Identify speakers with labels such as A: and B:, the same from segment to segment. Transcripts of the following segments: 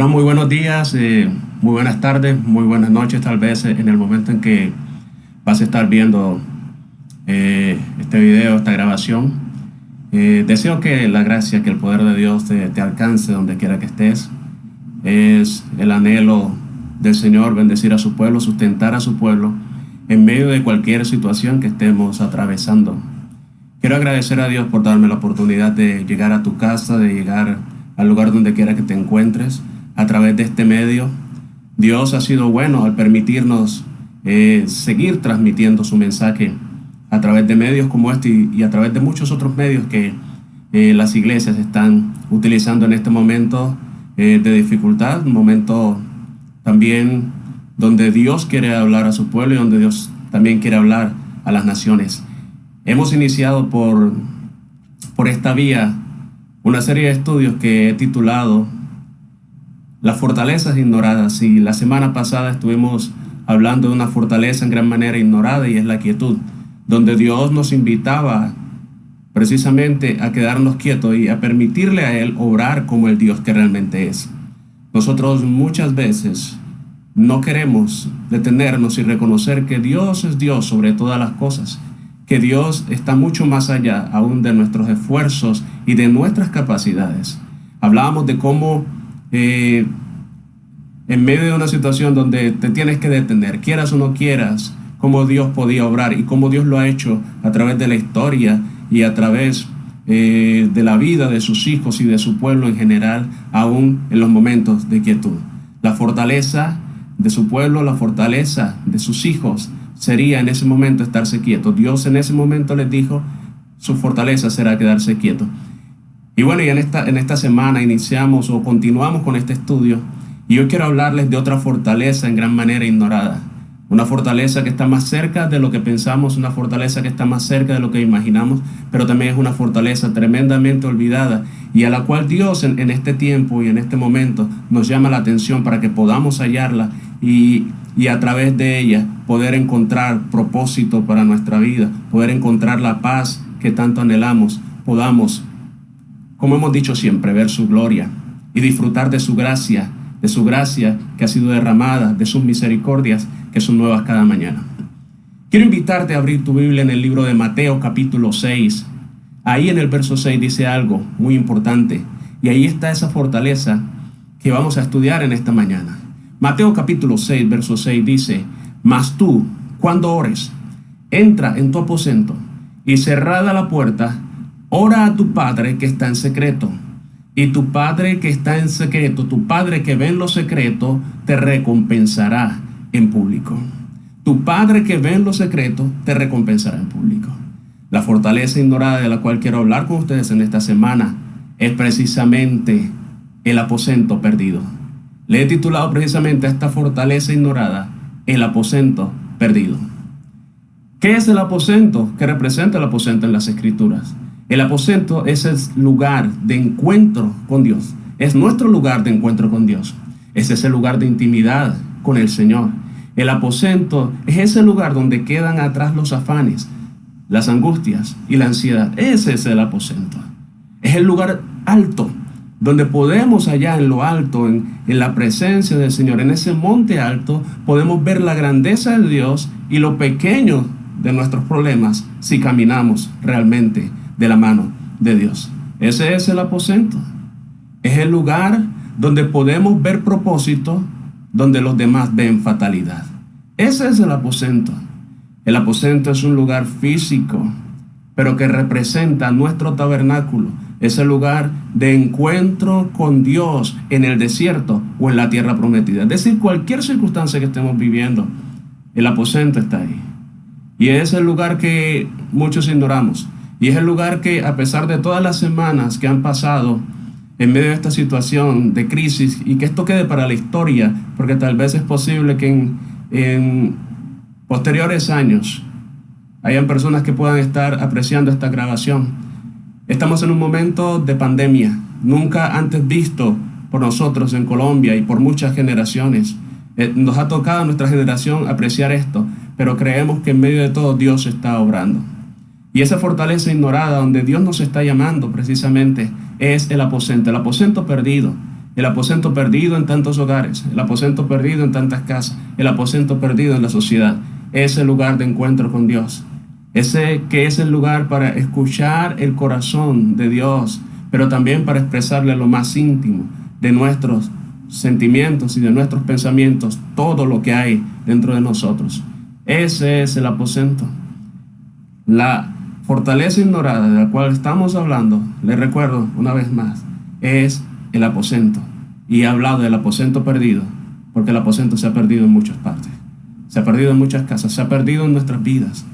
A: Bueno, muy buenos días, muy buenas tardes, muy buenas noches, tal vez en el momento en que vas a estar viendo este video, esta grabación. Deseo que la gracia, que el poder de Dios te alcance donde quiera que estés. Es el anhelo del Señor bendecir a su pueblo, sustentar a su pueblo en medio de cualquier situación que estemos atravesando. Quiero agradecer a Dios por darme la oportunidad de llegar a tu casa, de llegar al lugar donde quiera que te encuentres a través de este medio. Dios ha sido bueno al permitirnos seguir transmitiendo su mensaje a través de medios como este y a través de muchos otros medios que las iglesias están utilizando en este momento de dificultad, un momento también donde Dios quiere hablar a su pueblo y donde Dios también quiere hablar a las naciones. Hemos iniciado por esta vía una serie de estudios que he titulado Las fortalezas ignoradas, y la semana pasada estuvimos hablando de una fortaleza en gran manera ignorada, y es la quietud, donde Dios nos invitaba precisamente a quedarnos quietos y a permitirle a Él obrar como el Dios que realmente es. Nosotros muchas veces no queremos detenernos y reconocer que Dios es Dios sobre todas las cosas, que Dios está mucho más allá aún de nuestros esfuerzos y de nuestras capacidades. Hablábamos de cómo en medio de una situación donde te tienes que detener, quieras o no quieras, cómo Dios podía obrar y cómo Dios lo ha hecho a través de la historia y a través de la vida de sus hijos y de su pueblo en general, aún en los momentos de quietud. La fortaleza de su pueblo, la fortaleza de sus hijos sería en ese momento estarse quieto. Dios en ese momento les dijo, su fortaleza será quedarse quieto. Y bueno, y en esta semana iniciamos o continuamos con este estudio, y yo quiero hablarles de otra fortaleza en gran manera ignorada. Una fortaleza que está más cerca de lo que pensamos, una fortaleza que está más cerca de lo que imaginamos, pero también es una fortaleza tremendamente olvidada y a la cual Dios en este tiempo y en este momento nos llama la atención para que podamos hallarla y a través de ella poder encontrar propósito para nuestra vida, poder encontrar la paz que tanto anhelamos, podamos, como hemos dicho siempre, ver su gloria y disfrutar de su gracia que ha sido derramada, de sus misericordias que son nuevas cada mañana. Quiero invitarte a abrir tu Biblia en el libro de Mateo capítulo 6. Ahí en el verso 6 dice algo muy importante, y ahí está esa fortaleza que vamos a estudiar en esta mañana. Mateo capítulo 6, verso 6 dice: Mas tú, cuando ores, entra en tu aposento y cerrada la puerta, ora a tu Padre que está en secreto. Y tu Padre que está en secreto, tu Padre que ve en lo secreto, te recompensará en público. Tu Padre que ve en lo secreto, te recompensará en público. La fortaleza ignorada de la cual quiero hablar con ustedes en esta semana es precisamente el aposento perdido. Le he titulado precisamente a esta fortaleza ignorada, el aposento perdido. ¿Qué es el aposento? ¿Qué representa el aposento en las Escrituras? El aposento es el lugar de encuentro con Dios. Es nuestro lugar de encuentro con Dios. Es ese lugar de intimidad con el Señor. El aposento es ese lugar donde quedan atrás los afanes, las angustias y la ansiedad. Ese es el aposento. Es el lugar alto, donde podemos allá en lo alto, en la presencia del Señor, en ese monte alto, podemos ver la grandeza de Dios y lo pequeño de nuestros problemas si caminamos realmente de la mano de Dios. Ese es el aposento. Es el lugar donde podemos ver propósito, donde los demás ven fatalidad. Ese es el aposento. El aposento es un lugar físico, pero que representa nuestro tabernáculo. Es el lugar de encuentro con Dios en el desierto o en la tierra prometida. Es decir, cualquier circunstancia que estemos viviendo, el aposento está ahí. Y es el lugar que muchos ignoramos. Y es el lugar que, a pesar de todas las semanas que han pasado en medio de esta situación de crisis, y que esto quede para la historia, porque tal vez es posible que en posteriores años hayan personas que puedan estar apreciando esta grabación. Estamos en un momento de pandemia, nunca antes visto por nosotros en Colombia y por muchas generaciones. Nos ha tocado a nuestra generación apreciar esto, pero creemos que en medio de todo Dios está obrando. Y esa fortaleza ignorada donde Dios nos está llamando precisamente es el aposento perdido. el aposento perdido en tantos hogares, el aposento perdido en tantas casas, el aposento perdido en la sociedad. Es el lugar de encuentro con Dios. Ese que es el lugar para escuchar el corazón de Dios, pero también para expresarle lo más íntimo de nuestros sentimientos y de nuestros pensamientos, todo lo que hay dentro de nosotros. Ese es el aposento. La fortaleza ignorada de la cual estamos hablando, les recuerdo una vez más, es el aposento. Y he hablado del aposento perdido, porque el aposento se ha perdido en muchas partes. Se ha perdido en muchas casas, se ha perdido en nuestras vidas.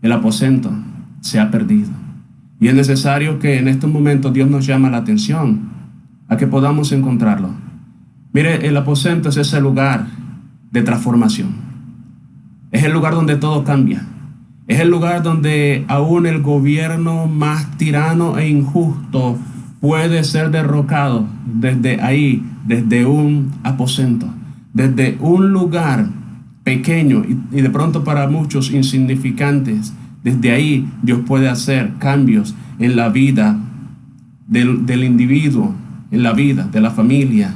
A: El aposento se ha perdido. Y es necesario que en estos momentos Dios nos llama la atención a que podamos encontrarlo. Mire, el aposento es ese lugar de transformación. Es el lugar donde todo cambia. Es el lugar donde aún el gobierno más tirano e injusto puede ser derrocado desde ahí, desde un aposento, desde un lugar pequeño y de pronto para muchos insignificantes. Desde ahí Dios puede hacer cambios en la vida del individuo, en la vida de la familia,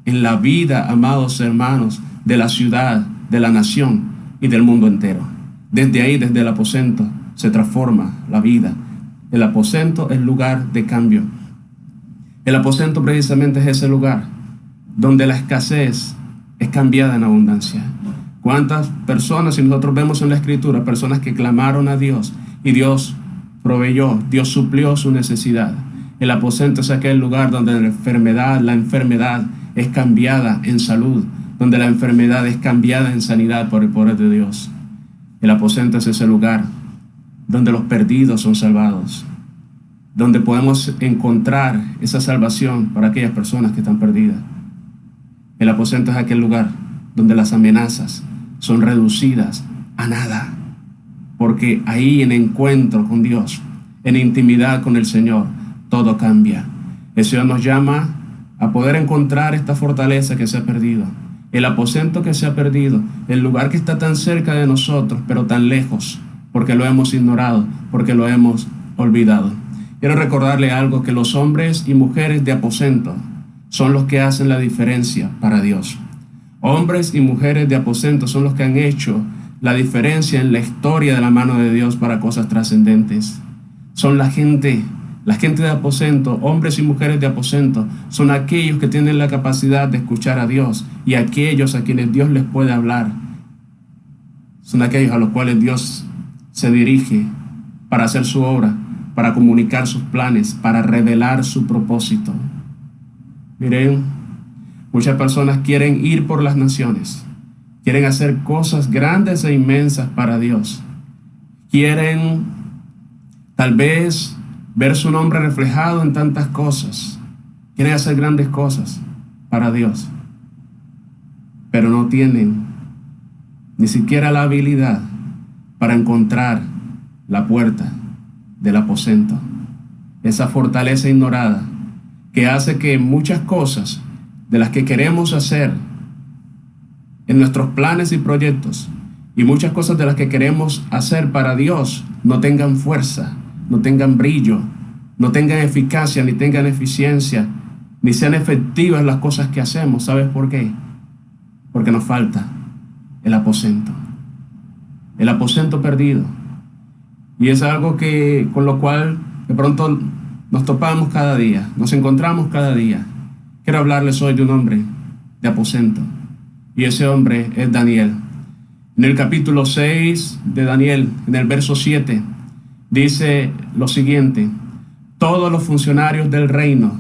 A: en la vida, amados hermanos, de la ciudad, de la nación y del mundo entero. Desde ahí, desde el aposento, se transforma la vida. El aposento es lugar de cambio. El aposento precisamente es ese lugar donde la escasez es cambiada en abundancia. ¿Cuántas personas, si nosotros vemos en la Escritura, personas que clamaron a Dios y Dios proveyó, Dios suplió su necesidad? El aposento es aquel lugar donde la enfermedad es cambiada en salud, donde la enfermedad es cambiada en sanidad por el poder de Dios. El aposento es ese lugar donde los perdidos son salvados, donde podemos encontrar esa salvación para aquellas personas que están perdidas. El aposento es aquel lugar donde las amenazas son reducidas a nada, porque ahí en encuentro con Dios, en intimidad con el Señor, todo cambia. El Señor nos llama a poder encontrar esta fortaleza que se ha perdido, el aposento que se ha perdido, el lugar que está tan cerca de nosotros, pero tan lejos, porque lo hemos ignorado, porque lo hemos olvidado. Quiero recordarle algo, que los hombres y mujeres de aposento son los que hacen la diferencia para Dios. Hombres y mujeres de aposento son los que han hecho la diferencia en la historia de la mano de Dios para cosas trascendentes. Son la gente de aposento, hombres y mujeres de aposento, son aquellos que tienen la capacidad de escuchar a Dios y aquellos a quienes Dios les puede hablar. Son aquellos a los cuales Dios se dirige para hacer su obra, para comunicar sus planes, para revelar su propósito. Miren, muchas personas quieren ir por las naciones, quieren hacer cosas grandes e inmensas para Dios. Quieren tal vez ver su nombre reflejado en tantas cosas. Quieren hacer grandes cosas para Dios, pero no tienen ni siquiera la habilidad para encontrar la puerta del aposento. Esa fortaleza ignorada que hace que muchas cosas de las que queremos hacer en nuestros planes y proyectos, y muchas cosas de las que queremos hacer para Dios, no tengan fuerza, no tengan brillo, no tengan eficacia, ni tengan eficiencia, ni sean efectivas las cosas que hacemos. ¿Sabes por qué? Porque nos falta el aposento perdido. Y es algo con lo cual de pronto nos topamos cada día, nos encontramos cada día. Quiero hablarles hoy de un hombre de aposento, y ese hombre es Daniel. En el capítulo 6 de Daniel, en el verso 7, dice lo siguiente: todos los funcionarios del reino,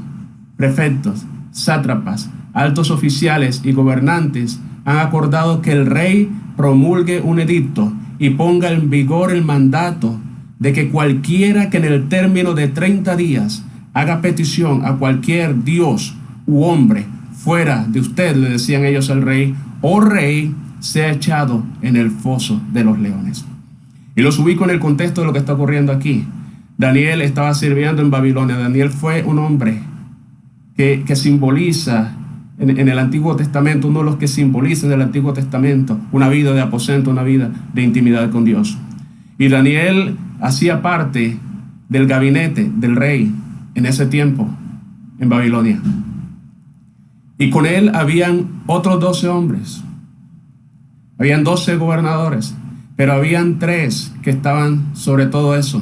A: prefectos, sátrapas, altos oficiales y gobernantes han acordado que el rey promulgue un edicto y ponga en vigor el mandato de que cualquiera que en el término de 30 días haga petición a cualquier dios u hombre fuera de usted, le decían ellos al rey, o rey, sea echado en el foso de los leones. Y los ubico en el contexto de lo que está ocurriendo aquí. Daniel estaba sirviendo en Babilonia. Daniel fue un hombre que simboliza en el Antiguo Testamento, uno de los que simboliza en el Antiguo Testamento una vida de aposento, una vida de intimidad con Dios. Y Daniel hacía parte del gabinete del rey en ese tiempo en Babilonia. Y con él habían otros 12 hombres. Habían 12 gobernadores, pero habían 3 que estaban sobre todo eso,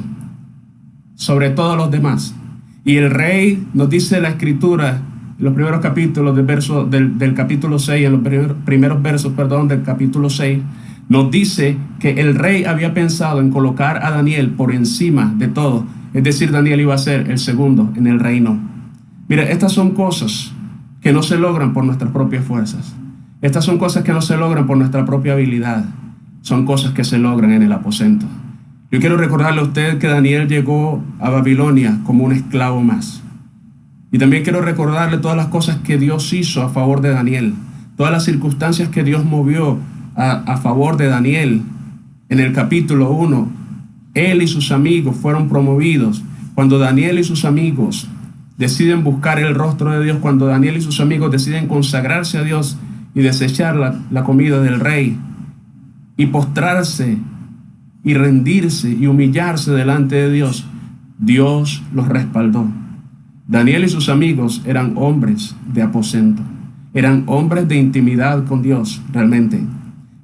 A: sobre todos los demás. Y el rey, nos dice la escritura, en los primeros capítulos del capítulo 6, en los primeros versos, del capítulo 6, nos dice que el rey había pensado en colocar a Daniel por encima de todo. Es decir, Daniel iba a ser el segundo en el reino. Mira, estas son cosas que no se logran por nuestras propias fuerzas. Estas son cosas que no se logran por nuestra propia habilidad. Son cosas que se logran en el aposento. Yo quiero recordarle a usted que Daniel llegó a Babilonia como un esclavo más. Y también quiero recordarle todas las cosas que Dios hizo a favor de Daniel. Todas las circunstancias que Dios movió a favor de Daniel. En el capítulo 1, él y sus amigos fueron promovidos. Cuando Daniel y sus amigos deciden buscar el rostro de Dios, cuando Daniel y sus amigos deciden consagrarse a Dios y desechar la comida del rey y postrarse y rendirse y humillarse delante de Dios, Dios los respaldó. Daniel y sus amigos eran hombres de aposento, eran hombres de intimidad con Dios realmente.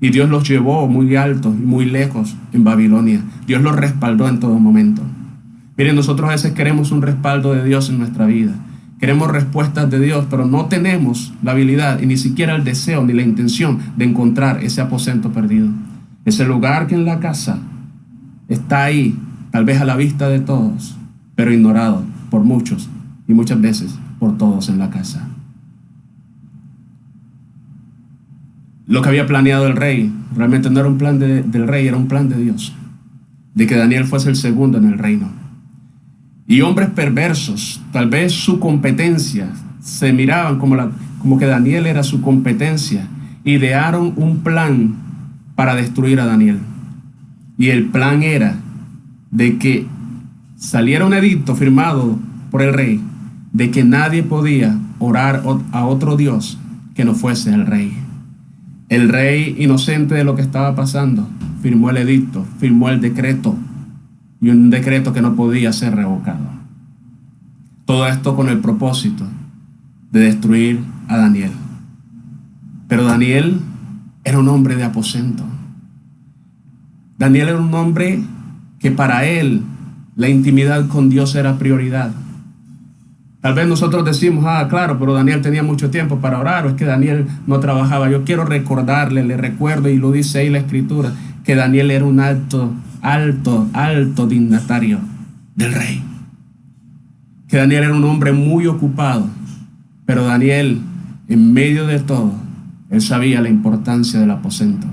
A: Y Dios los llevó muy altos y muy lejos en Babilonia. Dios los respaldó en todo momento. Miren, nosotros a veces queremos un respaldo de Dios en nuestra vida. Queremos respuestas de Dios, pero no tenemos la habilidad y ni siquiera el deseo ni la intención de encontrar ese aposento perdido. Ese lugar que en la casa está ahí, tal vez a la vista de todos, pero ignorado por muchos y muchas veces por todos en la casa. Lo que había planeado el rey realmente no era un plan del rey, era un plan de Dios, de que Daniel fuese el segundo en el reino. Y hombres perversos, tal vez su competencia, se miraban como que Daniel era su competencia, idearon un plan para destruir a Daniel. Y el plan era de que saliera un edicto firmado por el rey de que nadie podía orar a otro Dios que no fuese el rey. El rey, inocente de lo que estaba pasando, firmó el edicto, firmó el decreto, y un decreto que no podía ser revocado. Todo esto con el propósito de destruir a Daniel. Pero Daniel era un hombre de aposento. Daniel era un hombre que para él la intimidad con Dios era prioridad. Tal vez nosotros decimos, claro, pero Daniel tenía mucho tiempo para orar, o es que Daniel no trabajaba. Yo quiero recordarle, le recuerdo, y lo dice ahí la escritura, que Daniel era un alto dignatario del rey. Que Daniel era un hombre muy ocupado, pero Daniel, en medio de todo, él sabía la importancia del aposento,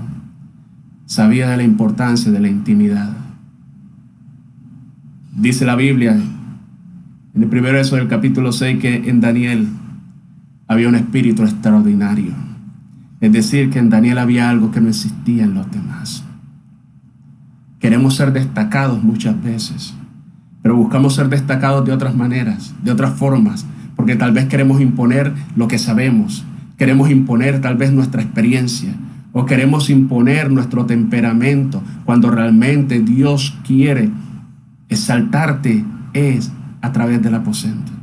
A: sabía de la importancia de la intimidad. Dice la Biblia, en el primer verso del capítulo 6, que en Daniel había un espíritu extraordinario. Es decir, que en Daniel había algo que no existía en los demás. Queremos ser destacados muchas veces, pero buscamos ser destacados de otras maneras, de otras formas, porque tal vez queremos imponer lo que sabemos, queremos imponer tal vez nuestra experiencia, o queremos imponer nuestro temperamento, cuando realmente Dios quiere exaltarte es a través del aposento.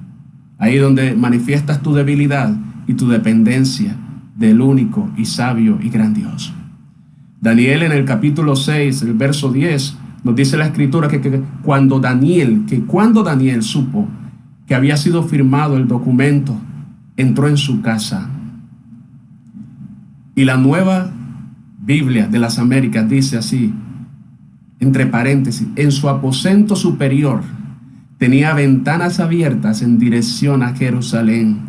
A: Ahí donde manifiestas tu debilidad y tu dependencia del único y sabio y gran Dios. Daniel en el capítulo 6, el verso 10, nos dice la escritura que cuando Daniel supo que había sido firmado el documento, entró en su casa. Y la Nueva Biblia de las Américas dice así, entre paréntesis, en su aposento superior tenía ventanas abiertas en dirección a Jerusalén.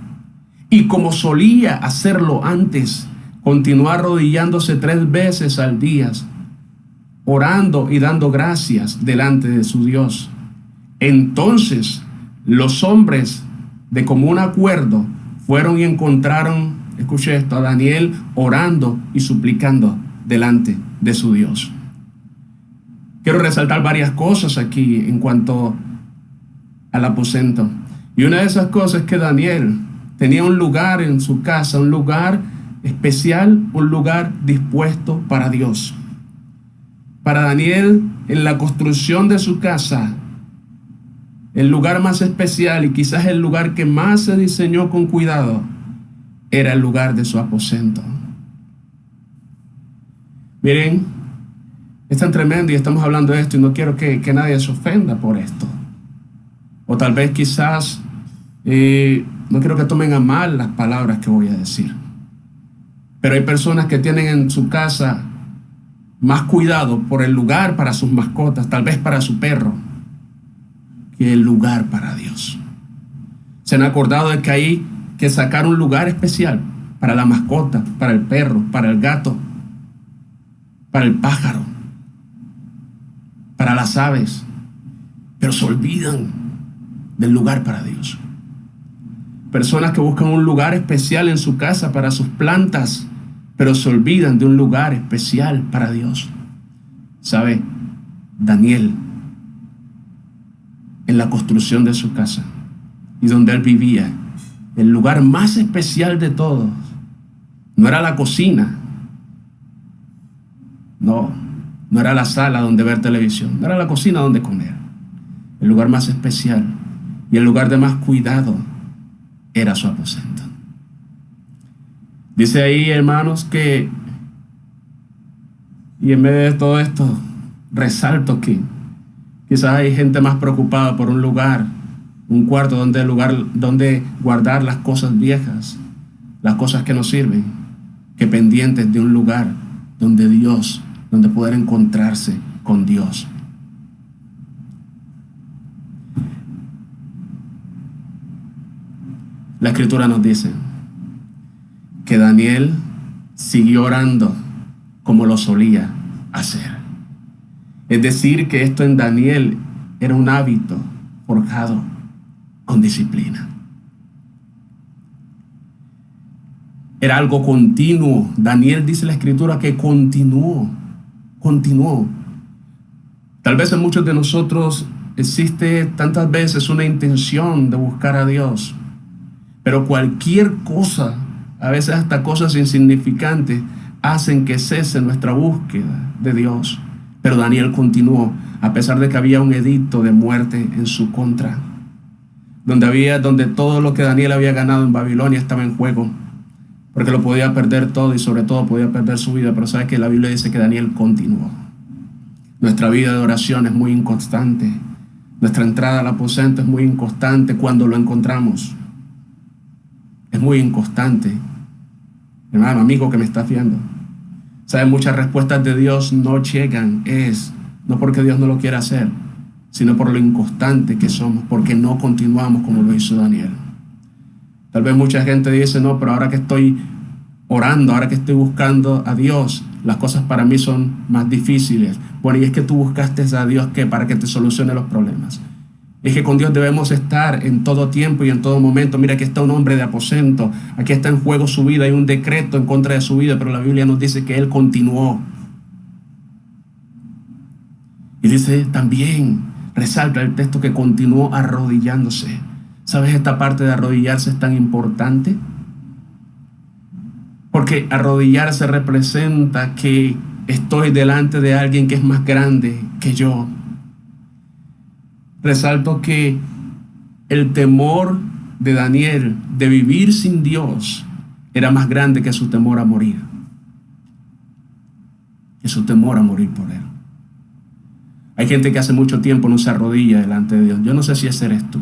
A: Y como solía hacerlo antes, continuó arrodillándose 3 veces al día, orando y dando gracias delante de su Dios. Entonces los hombres de común acuerdo fueron y encontraron, escuche esto, a Daniel orando y suplicando delante de su Dios. Quiero resaltar varias cosas aquí en cuanto al aposento. Y una de esas cosas es que Daniel tenía un lugar en su casa, un lugar especial, un lugar dispuesto para Dios. Para Daniel, en la construcción de su casa, el lugar más especial y quizás el lugar que más se diseñó con cuidado era el lugar de su aposento. Miren, es tan tremendo y estamos hablando de esto y no quiero que nadie se ofenda por esto. O tal vez quizás no quiero que tomen a mal las palabras que voy a decir. Pero hay personas que tienen en su casa más cuidado por el lugar para sus mascotas, tal vez para su perro, que el lugar para Dios. Se han acordado de que hay que sacar un lugar especial para la mascota, para el perro, para el gato, para el pájaro, para las aves, pero se olvidan del lugar para Dios. Personas que buscan un lugar especial en su casa para sus plantas, pero se olvidan de un lugar especial para Dios. ¿Sabe? Daniel, en la construcción de su casa y donde él vivía, el lugar más especial de todos no era la cocina, no era la sala donde ver televisión, no era la cocina donde comer. El lugar más especial y el lugar de más cuidado era su aposento. Dice ahí, hermanos, que, y en medio de todo esto, resalto que quizás hay gente más preocupada por un lugar, un cuarto donde guardar las cosas viejas, las cosas que no sirven, que pendientes de un lugar donde poder encontrarse con Dios. La Escritura nos dice que Daniel siguió orando como lo solía hacer. Es decir, que esto en Daniel era un hábito forjado con disciplina. Era algo continuo. Daniel, dice la Escritura, que continuó. Tal vez en muchos de nosotros existe tantas veces una intención de buscar a Dios, pero cualquier cosa, a veces hasta cosas insignificantes, hacen que cese nuestra búsqueda de Dios. Pero Daniel continuó, a pesar de que había un edicto de muerte en su contra, donde todo lo que Daniel había ganado en Babilonia estaba en juego, porque lo podía perder todo y sobre todo podía perder su vida. Pero sabe que la Biblia dice que Daniel continuó. Nuestra vida de oración es muy inconstante. Nuestra entrada al aposento es muy inconstante cuando lo encontramos. Es muy inconstante. Hermano, amigo que me está viendo, ¿sabe? Muchas respuestas de Dios no llegan, no porque Dios no lo quiera hacer, sino por lo inconstante que somos, porque no continuamos como lo hizo Daniel. Tal vez mucha gente dice, no, pero ahora que estoy orando, ahora que estoy buscando a Dios, las cosas para mí son más difíciles. Bueno, y es que tú buscaste a Dios, ¿qué? Para que te solucione los problemas. Es que con Dios debemos estar en todo tiempo y en todo momento. Mira, aquí está un hombre de aposento, aquí está en juego su vida, hay un decreto en contra de su vida, pero la Biblia nos dice que él continuó. Y dice también, resalta el texto, que continuó arrodillándose. ¿Sabes? Esta parte de arrodillarse es tan importante, porque arrodillarse representa que estoy delante de alguien que es más grande que yo. Resalto que el temor de Daniel de vivir sin Dios era más grande que su temor a morir. Que su temor a morir por él. Hay gente que hace mucho tiempo no se arrodilla delante de Dios. Yo no sé si ese eres tú.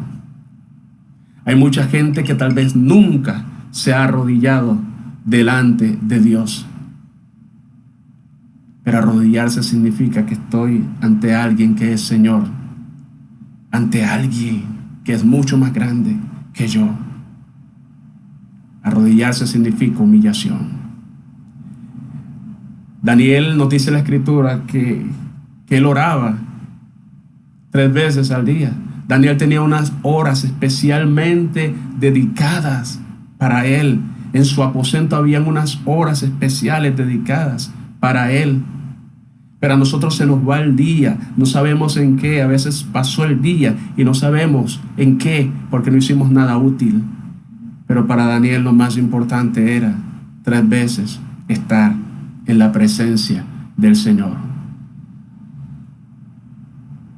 A: Hay mucha gente que tal vez nunca se ha arrodillado delante de Dios. Pero arrodillarse significa que estoy ante alguien que es Señor, ante alguien que es mucho más grande que yo. Arrodillarse significa humillación. Daniel nos dice la Escritura que él oraba 3 veces al día. Daniel tenía unas horas especialmente dedicadas para él. En su aposento habían unas horas especiales dedicadas para él. Pero a nosotros se nos va el día, no sabemos en qué. A veces pasó el día y no sabemos en qué, porque no hicimos nada útil. Pero para Daniel lo más importante era 3 veces estar en la presencia del Señor.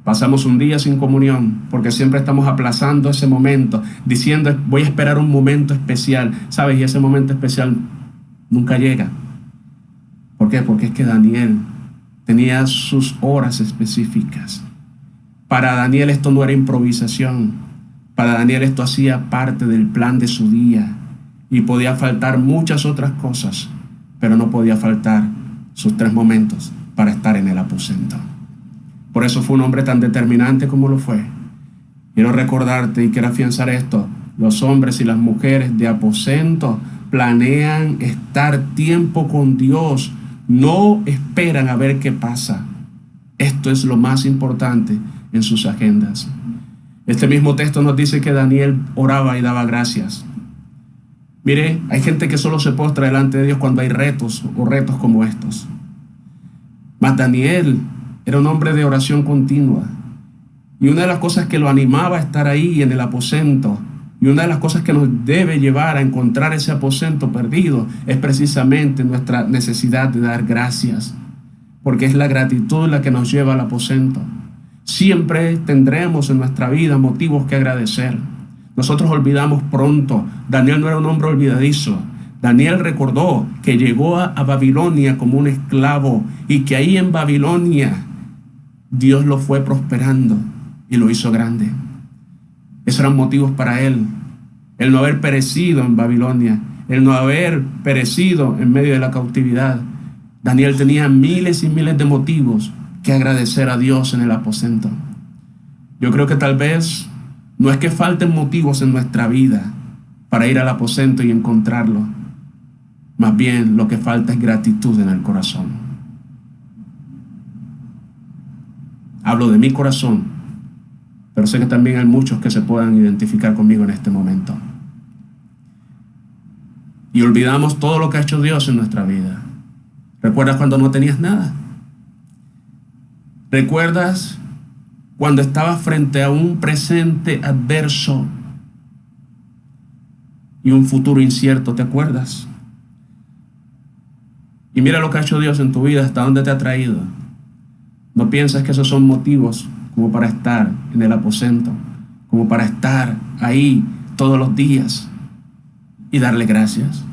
A: Pasamos un día sin comunión porque siempre estamos aplazando ese momento, diciendo voy a esperar un momento especial, ¿sabes? Y ese momento especial nunca llega. ¿Por qué? Porque es que Daniel tenía sus horas específicas. Para Daniel esto no era improvisación. Para Daniel esto hacía parte del plan de su día. Y podía faltar muchas otras cosas, pero no podía faltar sus 3 momentos para estar en el aposento. Por eso fue un hombre tan determinante como lo fue. Quiero recordarte y quiero afianzar esto. Los hombres y las mujeres de aposento planean estar tiempo con Dios. No esperan a ver qué pasa. Esto es lo más importante en sus agendas. Este mismo texto nos dice que Daniel oraba y daba gracias. Mire, hay gente que solo se postra delante de Dios cuando hay retos o retos como estos. Mas Daniel era un hombre de oración continua. Y una de las cosas que lo animaba a estar ahí en el aposento, y una de las cosas que nos debe llevar a encontrar ese aposento perdido, es precisamente nuestra necesidad de dar gracias. Porque es la gratitud la que nos lleva al aposento. Siempre tendremos en nuestra vida motivos que agradecer. Nosotros olvidamos pronto. Daniel no era un hombre olvidadizo. Daniel recordó que llegó a Babilonia como un esclavo y que ahí en Babilonia Dios lo fue prosperando y lo hizo grande. Esos eran motivos para él. El no haber perecido en Babilonia, el no haber perecido en medio de la cautividad. Daniel tenía miles y miles de motivos que agradecer a Dios en el aposento. Yo creo que tal vez no es que falten motivos en nuestra vida para ir al aposento y encontrarlo. Más bien lo que falta es gratitud en el corazón. Hablo de mi corazón, pero sé que también hay muchos que se puedan identificar conmigo en este momento. Y olvidamos todo lo que ha hecho Dios en nuestra vida. ¿Recuerdas cuando no tenías nada? ¿Recuerdas cuando estabas frente a un presente adverso y un futuro incierto? ¿Te acuerdas? Y mira lo que ha hecho Dios en tu vida, hasta dónde te ha traído. No piensas que esos son motivos como para estar en el aposento, como para estar ahí todos los días y darle gracias.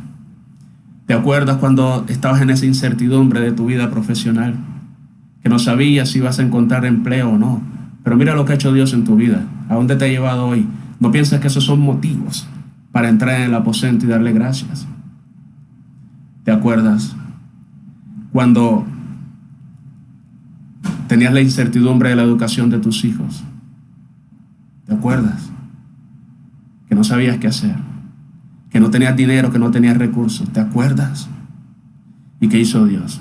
A: ¿Te acuerdas cuando estabas en esa incertidumbre de tu vida profesional? Que no sabías si ibas a encontrar empleo o no. Pero mira lo que ha hecho Dios en tu vida. ¿A dónde te ha llevado hoy? ¿No piensas que esos son motivos para entrar en el aposento y darle gracias? ¿Te acuerdas cuando tenías la incertidumbre de la educación de tus hijos? ¿Te acuerdas que no sabías qué hacer? Que no tenías dinero, que no tenías recursos. ¿Te acuerdas? ¿Y qué hizo Dios?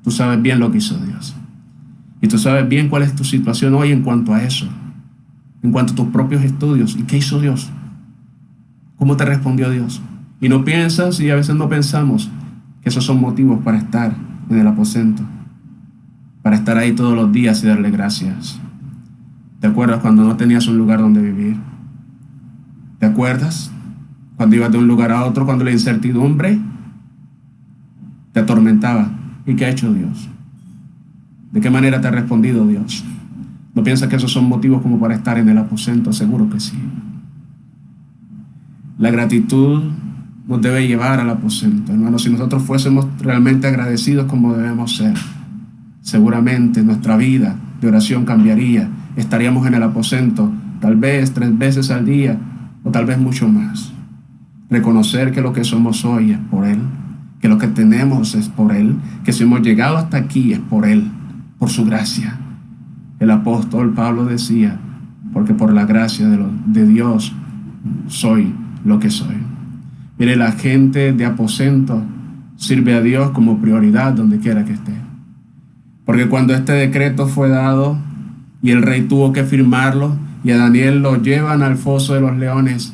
A: Tú sabes bien lo que hizo Dios. Y tú sabes bien cuál es tu situación hoy en cuanto a eso. En cuanto a tus propios estudios. ¿Y qué hizo Dios? ¿Cómo te respondió Dios? Y no piensas, y a veces no pensamos, que esos son motivos para estar en el aposento. Para estar ahí todos los días y darle gracias. ¿Te acuerdas cuando no tenías un lugar donde vivir? ¿Te acuerdas cuando ibas de un lugar a otro, cuando la incertidumbre te atormentaba? ¿Y qué ha hecho Dios? ¿De qué manera te ha respondido Dios? ¿No piensas que esos son motivos como para estar en el aposento? Seguro que sí. La gratitud nos debe llevar al aposento, hermano. Si nosotros fuésemos realmente agradecidos como debemos ser, seguramente nuestra vida de oración cambiaría. Estaríamos en el aposento tal vez 3 veces al día o tal vez mucho más. Reconocer que lo que somos hoy es por Él, que lo que tenemos es por Él, que si hemos llegado hasta aquí es por Él, por su gracia. El apóstol Pablo decía, porque por la gracia de Dios soy lo que soy. Mire, la gente de aposento sirve a Dios como prioridad donde quiera que esté. Porque cuando este decreto fue dado y el rey tuvo que firmarlo y a Daniel lo llevan al foso de los leones,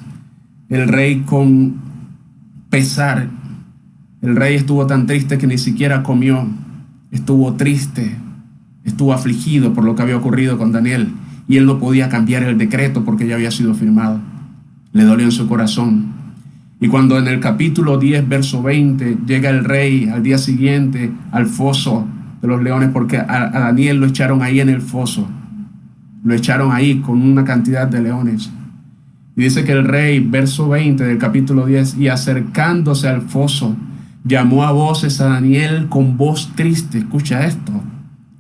A: el rey con pesar, el rey estuvo tan triste que ni siquiera comió, estuvo triste, estuvo afligido por lo que había ocurrido con Daniel y él no podía cambiar el decreto porque ya había sido firmado. Le dolió en su corazón. Y cuando en el capítulo 10, verso 20, llega el rey al día siguiente al foso de los leones, porque a Daniel lo echaron ahí en el foso. Lo echaron ahí con una cantidad de leones. Y dice que el rey, verso 20 del capítulo 10, y acercándose al foso, llamó a voces a Daniel con voz triste. Escucha esto,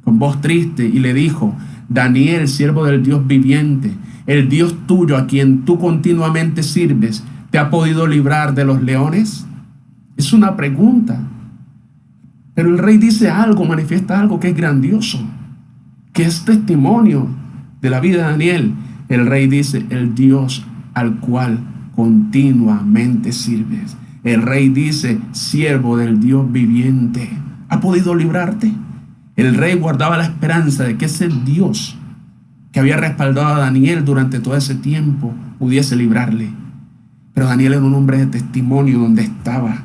A: con voz triste, y le dijo: Daniel, siervo del Dios viviente, el Dios tuyo a quien tú continuamente sirves, ¿te ha podido librar de los leones? Es una pregunta. Pero el rey dice algo, manifiesta algo que es grandioso, que es testimonio de la vida de Daniel. El rey dice: el Dios al cual continuamente sirves. El rey dice: siervo del Dios viviente, ¿ha podido librarte? El rey guardaba la esperanza de que ese Dios que había respaldado a Daniel durante todo ese tiempo pudiese librarle. Pero Daniel era un hombre de testimonio donde estaba.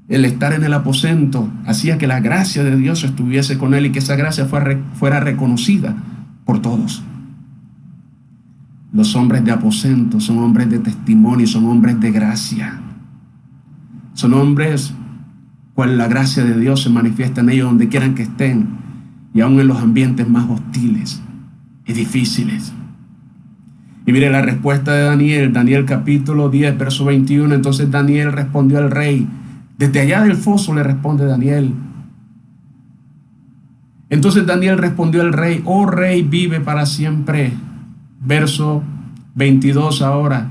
A: El estar en el aposento hacía que la gracia de Dios estuviese con él y que esa gracia fuera reconocida por todos. Los hombres de aposento son hombres de testimonio, son hombres de gracia. Son hombres cual la gracia de Dios se manifiesta en ellos donde quieran que estén, y aún en los ambientes más hostiles y difíciles. Y mire la respuesta de Daniel, Daniel capítulo 10, verso 21. Entonces Daniel respondió al rey. Desde allá del foso le responde Daniel. Entonces Daniel respondió al rey: oh rey, vive para siempre. Verso 22 ahora.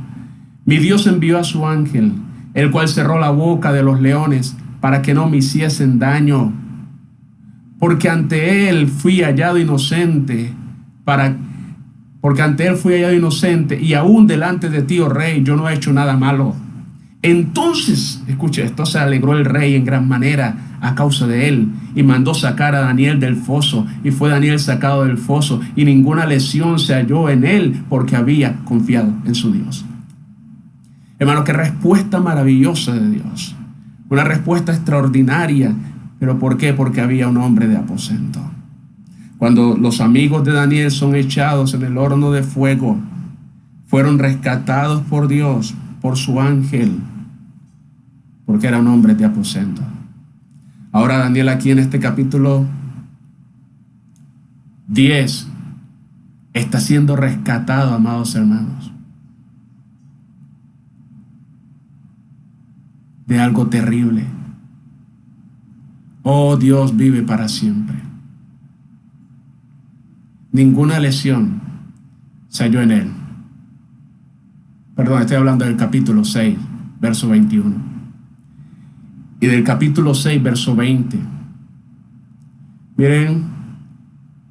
A: Mi Dios envió a su ángel, el cual cerró la boca de los leones para que no me hiciesen daño. Porque ante él fui hallado inocente, y aún delante de ti, oh rey, yo no he hecho nada malo. Entonces, escuche esto, se alegró el rey en gran manera a causa de él, y mandó sacar a Daniel del foso, y fue Daniel sacado del foso, y ninguna lesión se halló en él, porque había confiado en su Dios. Hermano, qué respuesta maravillosa de Dios. Una respuesta extraordinaria. ¿Pero por qué? Porque había un hombre de aposento. Cuando los amigos de Daniel son echados en el horno de fuego, fueron rescatados por Dios, por su ángel, porque eran hombres de aposento. Ahora Daniel aquí en este capítulo 10 está siendo rescatado, amados hermanos, de algo terrible. Oh, Dios vive para siempre. Ninguna lesión se halló en él. Perdón, estoy hablando del capítulo 6, verso 21. Y del capítulo 6, verso 20. Miren,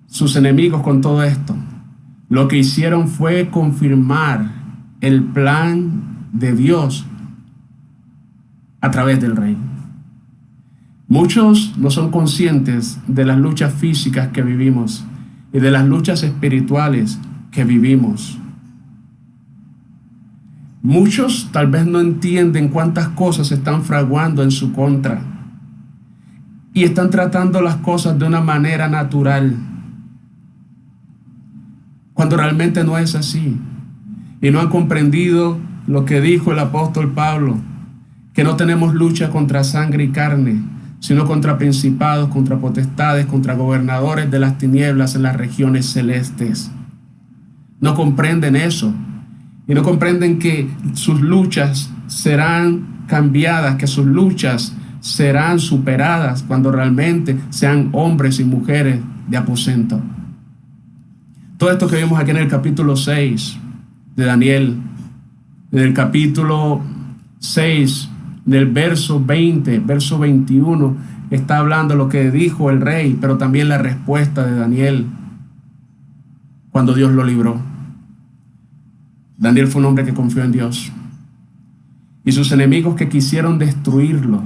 A: sus enemigos con todo esto, lo que hicieron fue confirmar el plan de Dios a través del rey. Muchos no son conscientes de las luchas físicas que vivimos y de las luchas espirituales que vivimos. Muchos tal vez no entienden cuántas cosas se están fraguando en su contra y están tratando las cosas de una manera natural, cuando realmente no es así, y no han comprendido lo que dijo el apóstol Pablo, que no tenemos lucha contra sangre y carne, sino contra principados, contra potestades, contra gobernadores de las tinieblas en las regiones celestes. No comprenden eso. Y no comprenden que sus luchas serán cambiadas, que sus luchas serán superadas cuando realmente sean hombres y mujeres de aposento. Todo esto que vimos aquí en el capítulo 6 de Daniel, en el capítulo 6, del verso 20, verso 21, está hablando lo que dijo el rey, pero también la respuesta de Daniel cuando Dios lo libró. Daniel fue un hombre que confió en Dios, y sus enemigos que quisieron destruirlo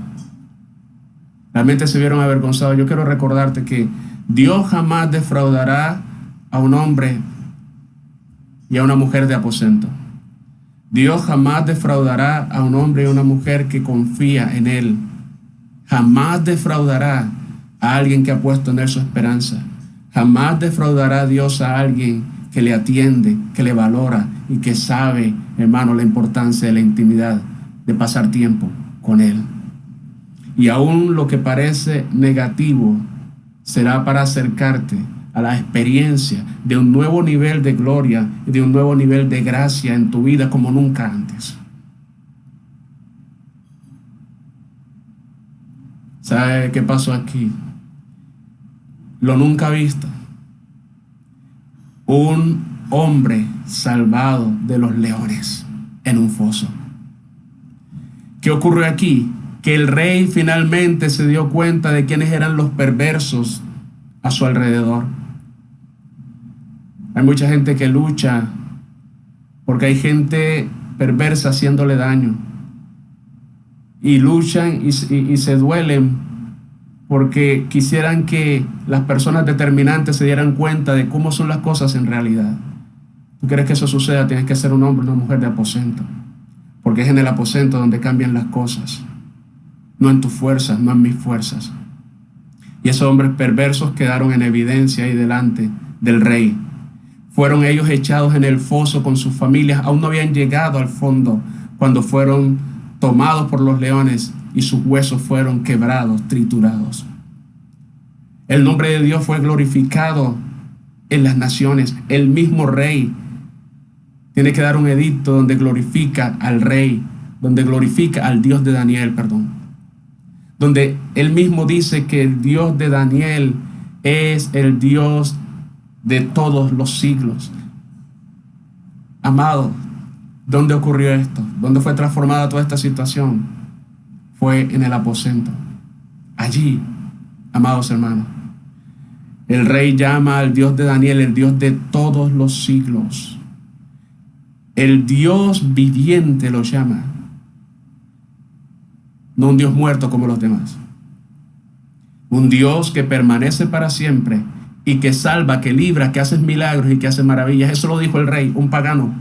A: realmente se vieron avergonzados. Yo quiero recordarte que Dios jamás defraudará a un hombre y a una mujer de aposento. Dios jamás defraudará a un hombre y a una mujer que confía en Él. Jamás defraudará a alguien que ha puesto en Él su esperanza. Jamás defraudará a Dios a alguien que le atiende, que le valora y que sabe, hermano, la importancia de la intimidad, de pasar tiempo con Él. Y aún lo que parece negativo será para acercarte a la experiencia de un nuevo nivel de gloria y de un nuevo nivel de gracia en tu vida como nunca antes. ¿Sabe qué pasó aquí? Lo nunca visto. Un hombre salvado de los leones en un foso. ¿Qué ocurrió aquí? Que el rey finalmente se dio cuenta de quiénes eran los perversos a su alrededor. Hay mucha gente que lucha porque hay gente perversa haciéndole daño. Y luchan y se duelen porque quisieran que las personas determinantes se dieran cuenta de cómo son las cosas en realidad. ¿Tú quieres que eso suceda? Tienes que ser un hombre o una mujer de aposento. Porque es en el aposento donde cambian las cosas. No en tus fuerzas, no en mis fuerzas. Y esos hombres perversos quedaron en evidencia ahí delante del rey. Fueron ellos echados en el foso con sus familias. Aún no habían llegado al fondo cuando fueron tomados por los leones y sus huesos fueron quebrados, triturados. El nombre de Dios fue glorificado en las naciones. El mismo rey tiene que dar un edicto donde glorifica al rey, donde glorifica al Dios de Daniel, donde él mismo dice que el Dios de Daniel es el Dios de todos los siglos. Amado, ¿dónde ocurrió esto? ¿Dónde fue transformada toda esta situación? Fue en el aposento. Allí, amados hermanos, el rey llama al Dios de Daniel el Dios de todos los siglos. El Dios viviente lo llama. No un Dios muerto como los demás. Un Dios que permanece para siempre y que salva, que libra, que hace milagros y que hace maravillas. Eso lo dijo el rey, un pagano.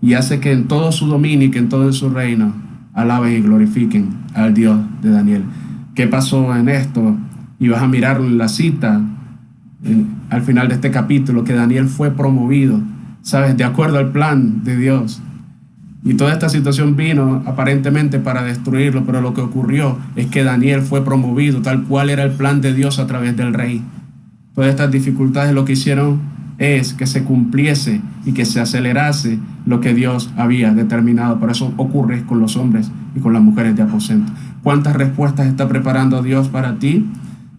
A: Y hace que en todo su dominio y que en todo su reino alaben y glorifiquen al Dios de Daniel. ¿Qué pasó en esto? Y vas a mirar la cita al final de este capítulo, que Daniel fue promovido, ¿sabes? De acuerdo al plan de Dios. Y toda esta situación vino aparentemente para destruirlo, pero lo que ocurrió es que Daniel fue promovido tal cual era el plan de Dios a través del rey. Todas estas dificultades lo que hicieron es que se cumpliese y que se acelerase lo que Dios había determinado. Por eso ocurre con los hombres y con las mujeres de aposento. ¿Cuántas respuestas está preparando Dios para ti?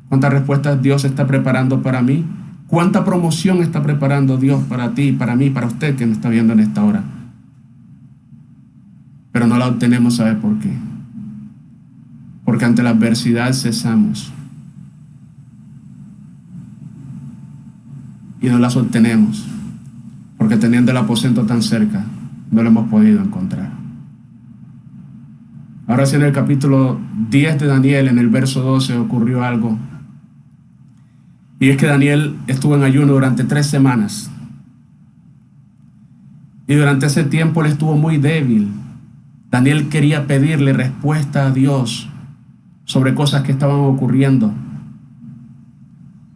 A: ¿Cuántas respuestas Dios está preparando para mí? ¿Cuánta promoción está preparando Dios para ti, para mí, para usted que me está viendo en esta hora? Pero no la obtenemos, ¿sabe por qué? Porque ante la adversidad cesamos. Y no las obtenemos, porque teniendo el aposento tan cerca, no lo hemos podido encontrar. Ahora sí, en el capítulo 10 de Daniel, en el verso 12, ocurrió algo. Y es que Daniel estuvo en ayuno durante 3 semanas. Y durante ese tiempo él estuvo muy débil. Daniel quería pedirle respuesta a Dios sobre cosas que estaban ocurriendo,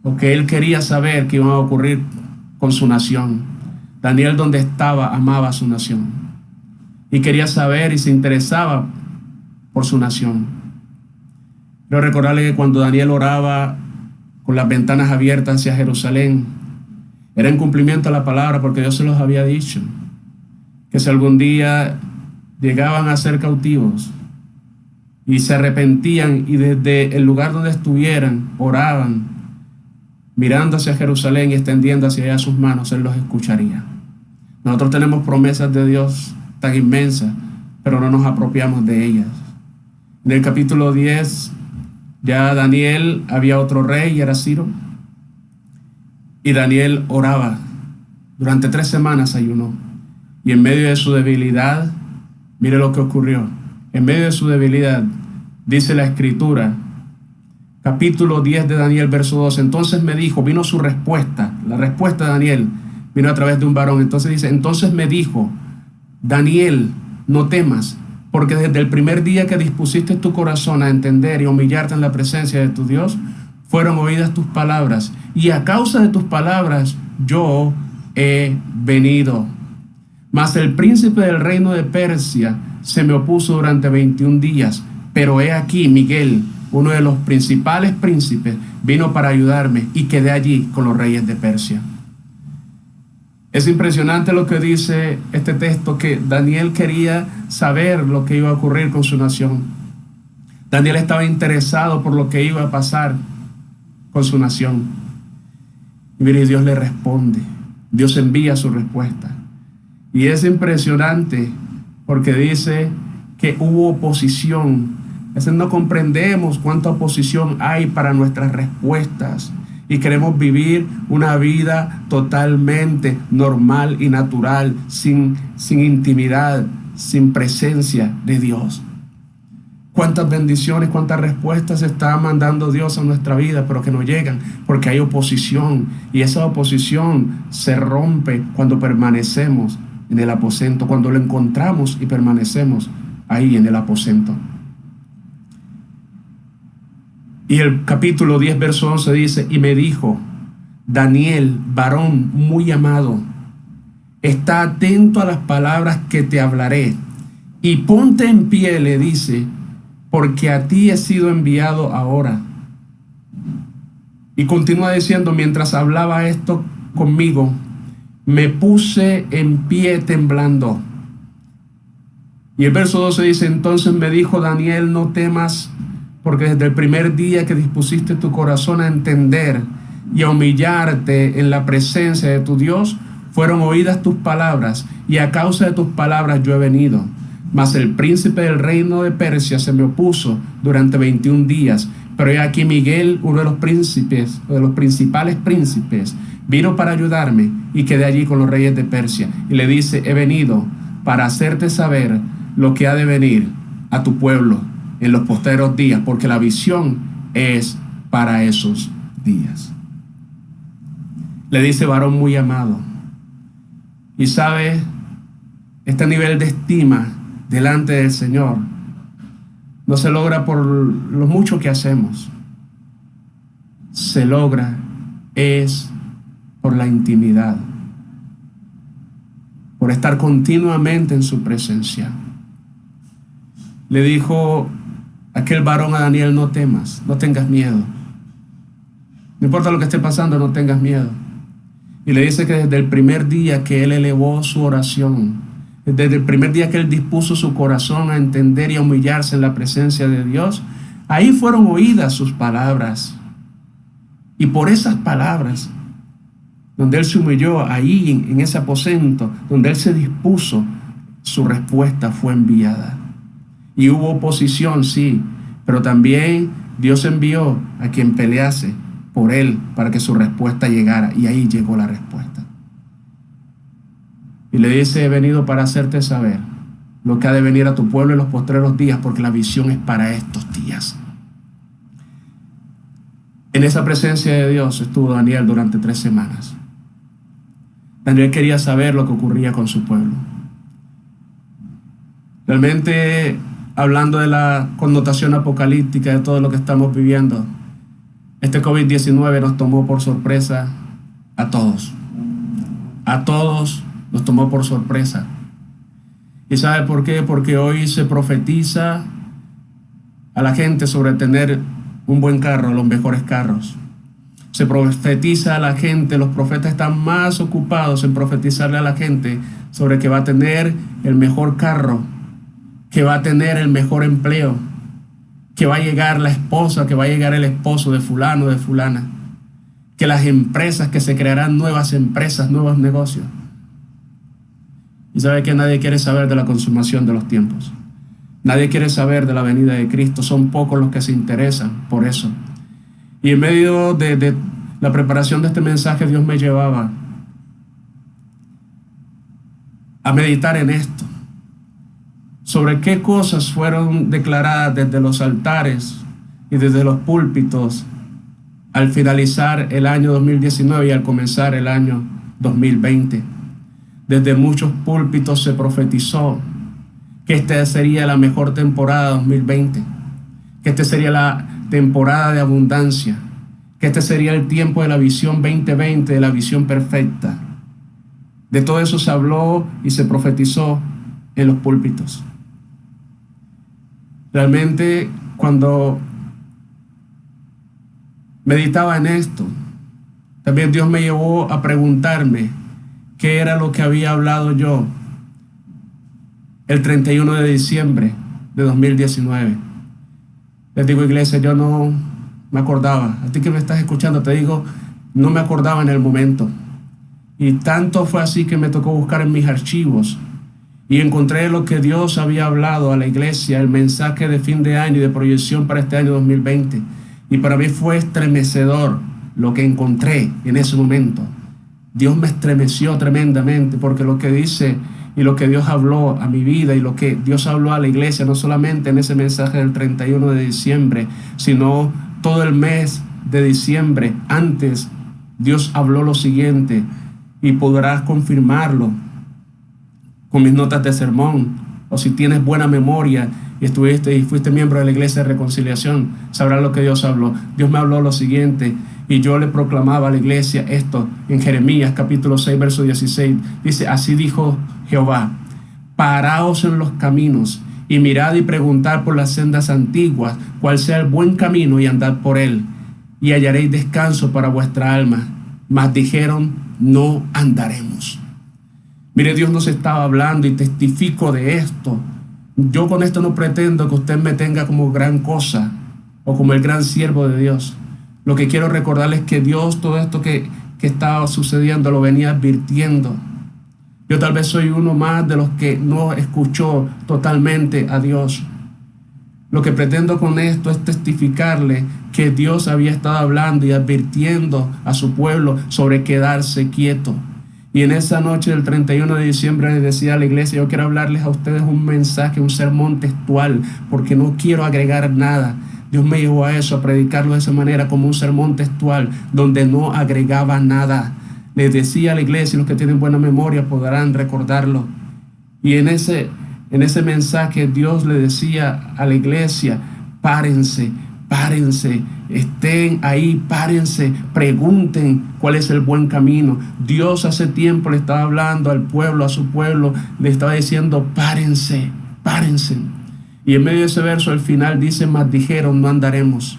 A: o que él quería saber que iban a ocurrir con su nación. Daniel, donde estaba, amaba a su nación y quería saber y se interesaba por su nación. Quiero recordarle que cuando Daniel oraba con las ventanas abiertas hacia Jerusalén, era en cumplimiento a la palabra, porque Dios se los había dicho que si algún día llegaban a ser cautivos y se arrepentían y desde el lugar donde estuvieran oraban, mirando hacia Jerusalén y extendiendo hacia allá sus manos, Él los escucharía. Nosotros tenemos promesas de Dios tan inmensas, pero no nos apropiamos de ellas. En el capítulo 10, ya Daniel, había otro rey y era Ciro. Y Daniel oraba. Durante 3 semanas ayunó. Y en medio de su debilidad, mire lo que ocurrió. En medio de su debilidad, dice la Escritura, capítulo 10 de Daniel, verso 12. Entonces me dijo, vino su respuesta. La respuesta de Daniel vino a través de un varón. Entonces dice, entonces me dijo, Daniel, no temas, porque desde el primer día que dispusiste tu corazón a entender y humillarte en la presencia de tu Dios, fueron oídas tus palabras. Y a causa de tus palabras, yo he venido. Mas el príncipe del reino de Persia se me opuso durante 21 días. Pero he aquí, Miguel, uno de los principales príncipes, vino para ayudarme y quedé allí con los reyes de Persia. Es impresionante lo que dice este texto, que Daniel quería saber lo que iba a ocurrir con su nación. Daniel estaba interesado por lo que iba a pasar con su nación. Y mire, Dios le responde. Dios envía su respuesta. Y es impresionante porque dice que hubo oposición. A veces no comprendemos cuánta oposición hay para nuestras respuestas. Y queremos vivir una vida totalmente normal y natural, sin intimidad, sin presencia de Dios. Cuántas bendiciones, cuántas respuestas está mandando Dios a nuestra vida, pero que no llegan porque hay oposición. Y esa oposición se rompe cuando permanecemos en el aposento, cuando lo encontramos y permanecemos ahí en el aposento. Y el capítulo 10, verso 11 dice: y me dijo, Daniel, varón muy amado, está atento a las palabras que te hablaré y ponte en pie, le dice, porque a ti he sido enviado ahora. Y continúa diciendo: mientras hablaba esto conmigo, me puse en pie temblando. Y el verso 12 dice: entonces me dijo Daniel, no temas, porque desde el primer día que dispusiste tu corazón a entender y a humillarte en la presencia de tu Dios, fueron oídas tus palabras, y a causa de tus palabras yo he venido. Mas el príncipe del reino de Persia se me opuso durante 21 días. Pero he aquí Miguel, uno de los príncipes, de los principales príncipes, vino para ayudarme y quedé allí con los reyes de Persia. Y le dice: he venido para hacerte saber lo que ha de venir a tu pueblo en los posteros días, porque la visión es para esos días. Le dice: varón muy amado. Y sabe, este nivel de estima delante del Señor no se logra por lo mucho que hacemos. Se logra es por la intimidad, por estar continuamente en su presencia. Le dijo aquel varón a Daniel: no temas, no tengas miedo. No importa lo que esté pasando, no tengas miedo. Y le dice que desde el primer día que él elevó su oración, desde el primer día que él dispuso su corazón a entender y a humillarse en la presencia de Dios, ahí fueron oídas sus palabras. Y por esas palabras, donde él se humilló, ahí en ese aposento, donde él se dispuso, su respuesta fue enviada. Y hubo oposición, sí, pero también Dios envió a quien pelease por él para que su respuesta llegara. Y ahí llegó la respuesta. Y le dice: he venido para hacerte saber lo que ha de venir a tu pueblo en los postreros días, porque la visión es para estos días. En esa presencia de Dios estuvo Daniel durante 3 semanas. Daniel quería saber lo que ocurría con su pueblo. Realmente, hablando de la connotación apocalíptica de todo lo que estamos viviendo, este COVID-19 nos tomó por sorpresa a todos. A todos nos tomó por sorpresa. ¿Y sabe por qué? Porque hoy se profetiza a la gente sobre tener un buen carro, los mejores carros. Se profetiza a la gente, los profetas están más ocupados en profetizarle a la gente sobre que va a tener el mejor carro, que va a tener el mejor empleo, que va a llegar la esposa, que va a llegar el esposo de fulano, de fulana, que las empresas, que se crearán nuevas empresas, nuevos negocios. Y sabe que nadie quiere saber de la consumación de los tiempos. Nadie quiere saber de la venida de Cristo. Son pocos los que se interesan por eso. Y en medio de la preparación de este mensaje, Dios me llevaba a meditar en esto, sobre qué cosas fueron declaradas desde los altares y desde los púlpitos al finalizar el año 2019 y al comenzar el año 2020. Desde muchos púlpitos se profetizó que esta sería la mejor temporada 2020, que esta sería la temporada de abundancia, que este sería el tiempo de la visión 2020, de la visión perfecta. De todo eso se habló y se profetizó en los púlpitos. Realmente, cuando meditaba en esto, también Dios me llevó a preguntarme qué era lo que había hablado yo el 31 de diciembre de 2019. Les digo, iglesia, yo no me acordaba. A ti que me estás escuchando, te digo, no me acordaba en el momento. Y tanto fue así que me tocó buscar en mis archivos y encontré lo que Dios había hablado a la iglesia, el mensaje de fin de año y de proyección para este año 2020. Y para mí fue estremecedor lo que encontré en ese momento. Dios me estremeció tremendamente, porque lo que dice y lo que Dios habló a mi vida y lo que Dios habló a la iglesia, no solamente en ese mensaje del 31 de diciembre, sino todo el mes de diciembre. Antes, Dios habló lo siguiente, y podrás confirmarlo con mis notas de sermón, o si tienes buena memoria y fuiste miembro de la Iglesia de Reconciliación, sabrás lo que Dios habló. Dios me habló lo siguiente, y yo le proclamaba a la iglesia esto en Jeremías capítulo 6, verso 16. Dice, así dijo Jehová, paraos en los caminos y mirad y preguntad por las sendas antiguas, cuál sea el buen camino, y andad por él, y hallaréis descanso para vuestra alma. Mas dijeron, no andaremos. Mire, Dios nos estaba hablando, y testifico de esto. Yo con esto no pretendo que usted me tenga como gran cosa o como el gran siervo de Dios. Lo que quiero recordarles es que Dios, todo esto que estaba sucediendo, lo venía advirtiendo. Yo tal vez soy uno más de los que no escuchó totalmente a Dios. Lo que pretendo con esto es testificarle que Dios había estado hablando y advirtiendo a su pueblo sobre quedarse quieto. Y en esa noche del 31 de diciembre le decía a la iglesia, yo quiero hablarles a ustedes un mensaje, un sermón textual, porque no quiero agregar nada. Dios me llevó a eso, a predicarlo de esa manera, como un sermón textual, donde no agregaba nada. Les decía a la iglesia, y los que tienen buena memoria podrán recordarlo. Y en ese mensaje Dios le decía a la iglesia, párense, estén ahí, párense, pregunten cuál es el buen camino. Dios hace tiempo le estaba hablando al pueblo, a su pueblo, le estaba diciendo, párense. Y en medio de ese verso, al final dice, mas dijeron, no andaremos.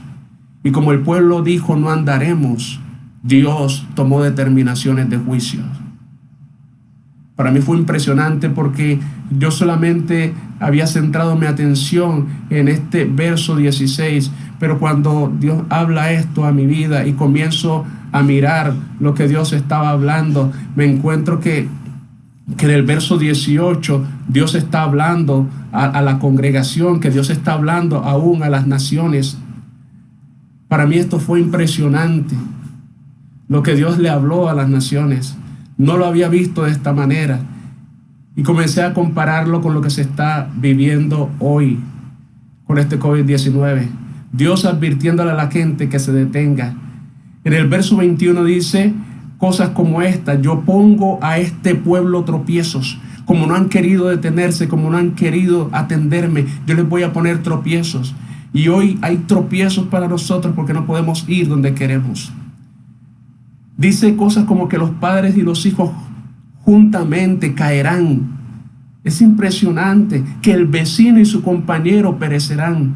A: Y como el pueblo dijo, no andaremos, Dios tomó determinaciones de juicio. Para mí fue impresionante, porque yo solamente había centrado mi atención en este verso 16, pero cuando Dios habla esto a mi vida y comienzo a mirar lo que Dios estaba hablando, me encuentro que en el verso 18 Dios está hablando a la congregación, que Dios está hablando aún a las naciones. Para mí esto fue impresionante, lo que Dios le habló a las naciones. No lo había visto de esta manera, y comencé a compararlo con lo que se está viviendo hoy con este COVID-19. Dios advirtiéndole a la gente que se detenga. En el verso 21 dice cosas como esta: yo pongo a este pueblo tropiezos. Como no han querido detenerse, como no han querido atenderme, yo les voy a poner tropiezos. Y hoy hay tropiezos para nosotros porque no podemos ir donde queremos. Dice cosas como que los padres y los hijos juntamente caerán. Es impresionante, que el vecino y su compañero perecerán.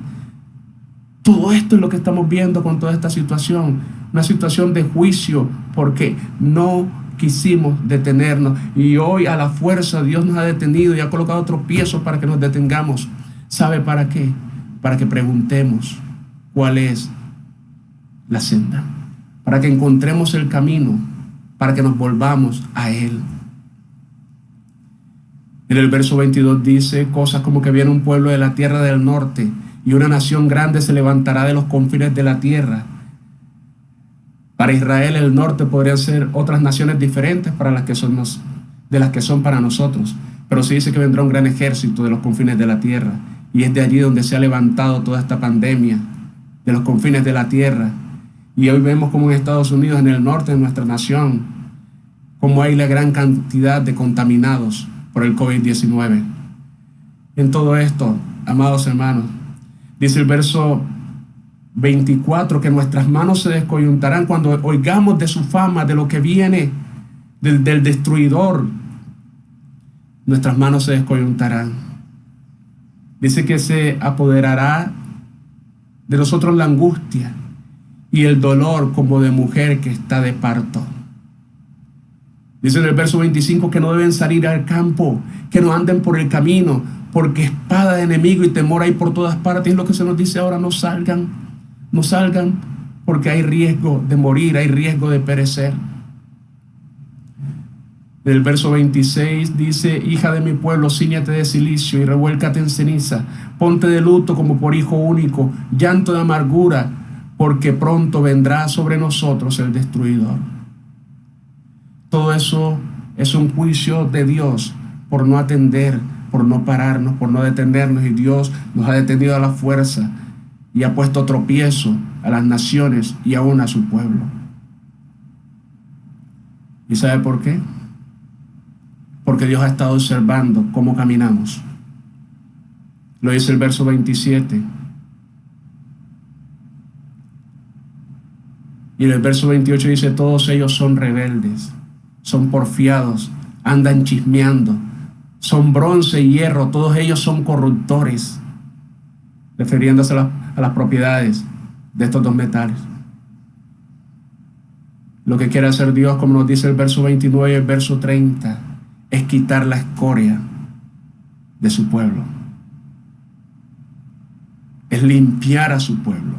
A: Todo esto es lo que estamos viendo con toda esta situación. Una situación de juicio, porque no quisimos detenernos. Y hoy a la fuerza Dios nos ha detenido y ha colocado tropiezos para que nos detengamos. ¿Sabe para qué? Para que preguntemos cuál es la senda, para que encontremos el camino, para que nos volvamos a Él. En el verso 22 dice cosas como que viene un pueblo de la tierra del norte, y una nación grande se levantará de los confines de la tierra. Para Israel el norte podrían ser otras naciones diferentes de las que son para nosotros, pero se dice que vendrá un gran ejército de los confines de la tierra, y es de allí donde se ha levantado toda esta pandemia, de los confines de la tierra. Y hoy vemos como en Estados Unidos, en el norte de nuestra nación, como hay la gran cantidad de contaminados por el COVID-19. En todo esto, amados hermanos, dice el verso 24, que nuestras manos se descoyuntarán cuando oigamos de su fama, de lo que viene del destruidor. Nuestras manos se descoyuntarán. Dice que se apoderará de nosotros la angustia, y el dolor como de mujer que está de parto. Dice en el verso 25 que no deben salir al campo, que no anden por el camino, porque espada de enemigo y temor hay por todas partes. Es lo que se nos dice ahora: no salgan, no salgan, porque hay riesgo de morir, hay riesgo de perecer. El verso 26 dice: hija de mi pueblo, cíñate de cilicio y revuélcate en ceniza, ponte de luto como por hijo único, llanto de amargura, porque pronto vendrá sobre nosotros el destruidor. Todo eso es un juicio de Dios por no atender, por no pararnos, por no detenernos, y Dios nos ha detenido a la fuerza y ha puesto tropiezo a las naciones y aún a su pueblo. ¿Y sabe por qué? Porque Dios ha estado observando cómo caminamos. Lo dice el verso 27. Y en el verso 28 dice: todos ellos son rebeldes, son porfiados, andan chismeando, son bronce y hierro, todos ellos son corruptores, refiriéndose a las propiedades de estos dos metales. Lo que quiere hacer Dios, como nos dice el verso 29 y el verso 30, es quitar la escoria de su pueblo, es limpiar a su pueblo,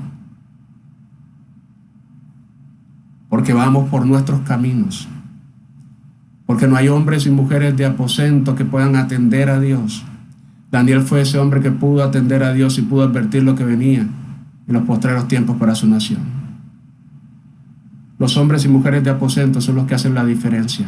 A: porque vamos por nuestros caminos, porque no hay hombres y mujeres de aposento que puedan atender a Dios. Daniel fue ese hombre que pudo atender a Dios y pudo advertir lo que venía en los postreros tiempos para su nación. Los hombres y mujeres de aposento son los que hacen la diferencia.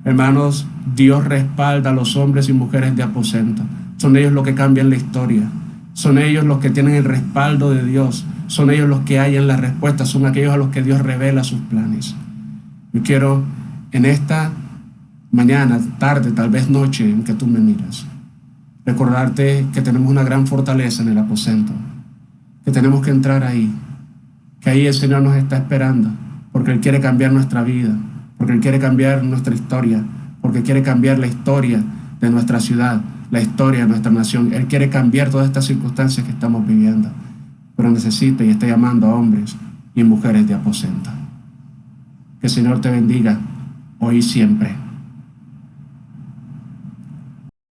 A: Hermanos, Dios respalda a los hombres y mujeres de aposento. Son ellos los que cambian la historia. Son ellos los que tienen el respaldo de Dios. Son ellos los que hallan la respuesta. Son aquellos a los que Dios revela sus planes. Yo quiero en esta mañana, tarde, tal vez noche en que tú me miras, recordarte que tenemos una gran fortaleza en el aposento, que tenemos que entrar ahí, que ahí el Señor nos está esperando, porque Él quiere cambiar nuestra vida, porque Él quiere cambiar nuestra historia, porque quiere cambiar la historia de nuestra ciudad, la historia de nuestra nación. Él quiere cambiar todas estas circunstancias que estamos viviendo, pero necesita y está llamando a hombres y mujeres de aposento. Que el Señor te bendiga hoy y siempre.